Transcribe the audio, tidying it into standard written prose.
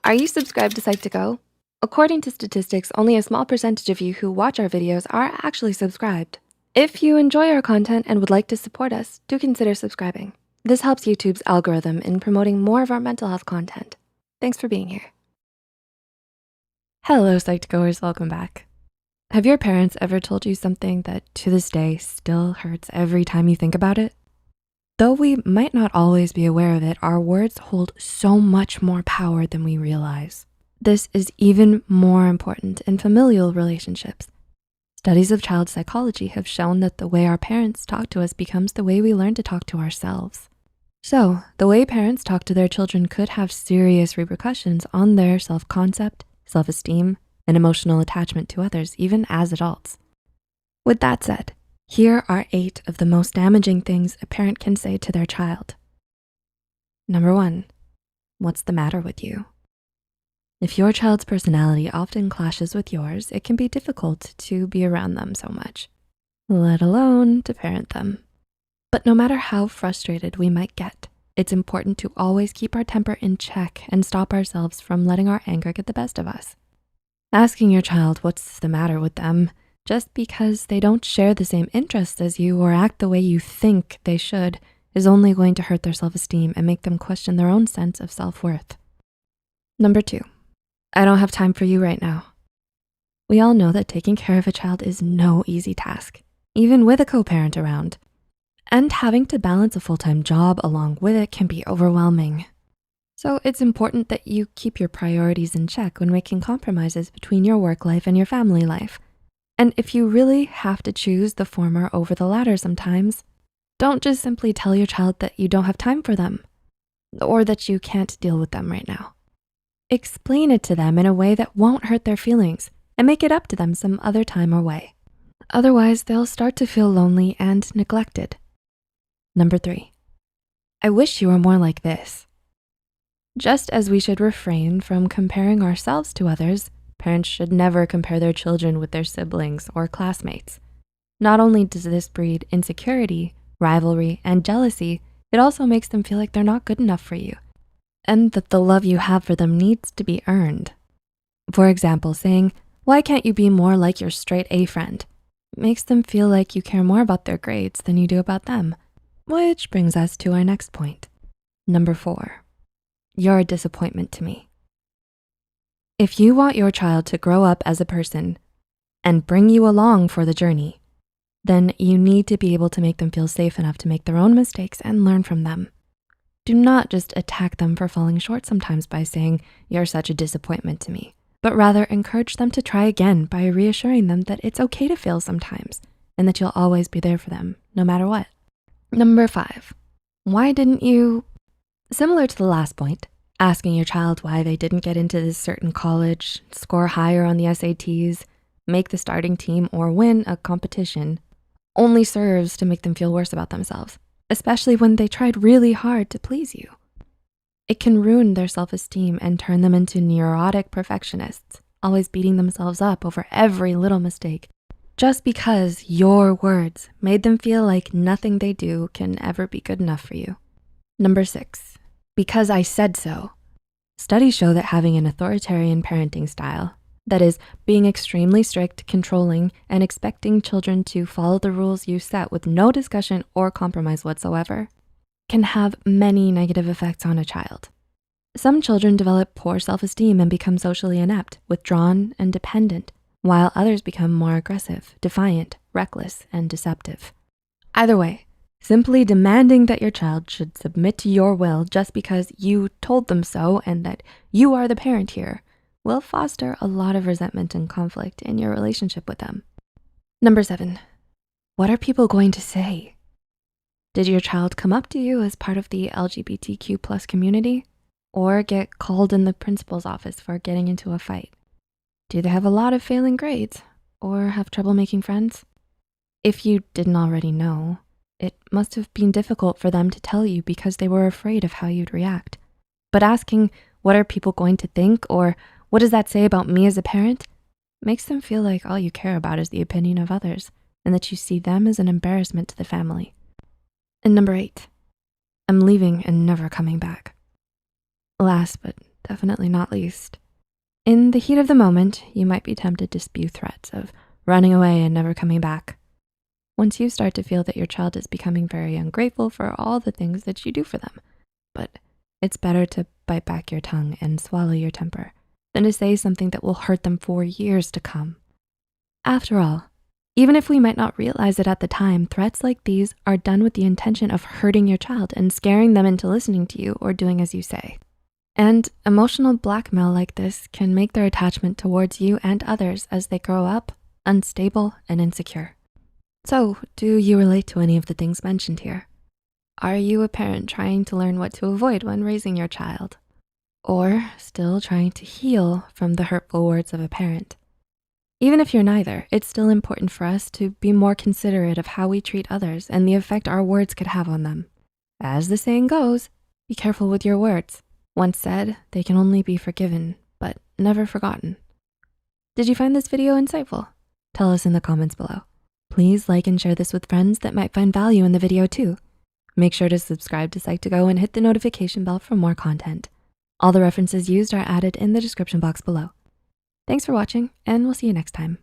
Are you subscribed to Psych2Go? According to statistics, only a small percentage of you who watch our videos are actually subscribed. If you enjoy our content and would like to support us, do consider subscribing. This helps YouTube's algorithm in promoting more of our mental health content. Thanks for being here. Hello, Psych2Goers, welcome back. Have your parents ever told you something that to this day still hurts every time you think about it? Though we might not always be aware of it, our words hold so much more power than we realize. This is even more important in familial relationships. Studies of child psychology have shown that the way our parents talk to us becomes the way we learn to talk to ourselves. So the way parents talk to their children could have serious repercussions on their self-concept, self-esteem, and emotional attachment to others, even as adults. With that said, here are 8 of the most damaging things a parent can say to their child. Number 1, what's the matter with you? If your child's personality often clashes with yours, it can be difficult to be around them so much, let alone to parent them. But no matter how frustrated we might get, it's important to always keep our temper in check and stop ourselves from letting our anger get the best of us. Asking your child what's the matter with them just because they don't share the same interests as you or act the way you think they should is only going to hurt their self-esteem and make them question their own sense of self-worth. Number 2, I don't have time for you right now. We all know that taking care of a child is no easy task, even with a co-parent around. And having to balance a full-time job along with it can be overwhelming. So it's important that you keep your priorities in check when making compromises between your work life and your family life. And if you really have to choose the former over the latter sometimes, don't just simply tell your child that you don't have time for them or that you can't deal with them right now. Explain it to them in a way that won't hurt their feelings and make it up to them some other time or way. Otherwise, they'll start to feel lonely and neglected. Number 3, I wish you were more like this. Just as we should refrain from comparing ourselves to others, parents should never compare their children with their siblings or classmates. Not only does this breed insecurity, rivalry, and jealousy, it also makes them feel like they're not good enough for you and that the love you have for them needs to be earned. For example, saying, "Why can't you be more like your straight A friend?" makes them feel like you care more about their grades than you do about them. Which brings us to our next point. Number 4, you're a disappointment to me. If you want your child to grow up as a person and bring you along for the journey, then you need to be able to make them feel safe enough to make their own mistakes and learn from them. Do not just attack them for falling short sometimes by saying, "You're such a disappointment to me," but rather encourage them to try again by reassuring them that it's okay to fail sometimes and that you'll always be there for them, no matter what. Number 5, why didn't you? Similar to the last point, asking your child why they didn't get into this certain college, score higher on the SATs, make the starting team, or win a competition only serves to make them feel worse about themselves, especially when they tried really hard to please you. It can ruin their self-esteem and turn them into neurotic perfectionists, always beating themselves up over every little mistake, just because your words made them feel like nothing they do can ever be good enough for you. Number 6, because I said so. Studies show that having an authoritarian parenting style, that is, being extremely strict, controlling, and expecting children to follow the rules you set with no discussion or compromise whatsoever, can have many negative effects on a child. Some children develop poor self-esteem and become socially inept, withdrawn, and dependent, while others become more aggressive, defiant, reckless, and deceptive. Either way, simply demanding that your child should submit to your will just because you told them so and that you are the parent here will foster a lot of resentment and conflict in your relationship with them. Number 7, what are people going to say? Did your child come up to you as part of the LGBTQ+ community or get called in the principal's office for getting into a fight? Do they have a lot of failing grades or have trouble making friends? If you didn't already know, it must have been difficult for them to tell you because they were afraid of how you'd react. But asking, what are people going to think, or what does that say about me as a parent, makes them feel like all you care about is the opinion of others and that you see them as an embarrassment to the family. And number 8, I'm leaving and never coming back. Last but definitely not least. In the heat of the moment, you might be tempted to spew threats of running away and never coming back. Once you start to feel that your child is becoming very ungrateful for all the things that you do for them, but it's better to bite back your tongue and swallow your temper than to say something that will hurt them for years to come. After all, even if we might not realize it at the time, threats like these are done with the intention of hurting your child and scaring them into listening to you or doing as you say. And emotional blackmail like this can make their attachment towards you and others as they grow up unstable and insecure. So, do you relate to any of the things mentioned here? Are you a parent trying to learn what to avoid when raising your child? Or still trying to heal from the hurtful words of a parent? Even if you're neither, it's still important for us to be more considerate of how we treat others and the effect our words could have on them. As the saying goes, be careful with your words. Once said, they can only be forgiven, but never forgotten. Did you find this video insightful? Tell us in the comments below. Please like and share this with friends that might find value in the video too. Make sure to subscribe to Psych2Go and hit the notification bell for more content. All the references used are added in the description box below. Thanks for watching, and we'll see you next time.